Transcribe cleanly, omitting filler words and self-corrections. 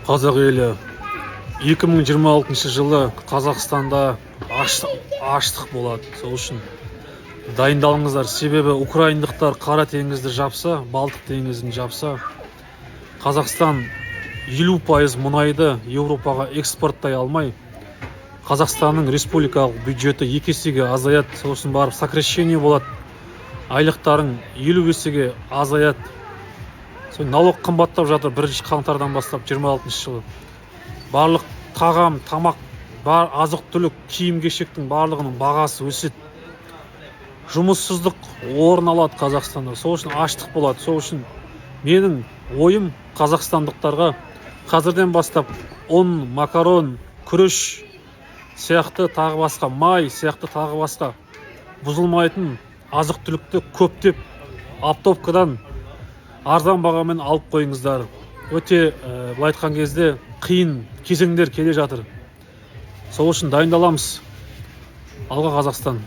Қазақ елі 2026 жылы Қазақстанда аштық болады. Сол үшін дайындалыңыздар. Себебі украиндықтар Қара теңізді жапса, Балтық теңізін жапса, Қазақстан 50% мұнайды Еуропаға экспорттай алмай, Қазақстанның республикалық бюджеті 2 есеге азаяды. Сол үшін барып сокращение болады. Айлықтарың 50 есеге азаяды. Сол налог қымбаттап жатыр 1 қаңтардан бастап 26 жылы. Барлық тағам, тамақ, азық түлік, киім-кешектің барлығының бағасы өседі. Жұмыссыздық орын алады Қазақстанда. Сол үшін аштық болады. Сол үшін менің ойым қазақстандықтарға қазірден бастап ұн, макарон, күріш сияқты тағы басқа, май сияқты тағы басқа бұзылмайтын азық түлікті көптеп оптовкадан арзан бағамен алып қойыңыздар. Өте былай айтқан кезде қиын кезеңдер келе жатыр. Сол үшін дайындаламыз. Алға Қазақстан.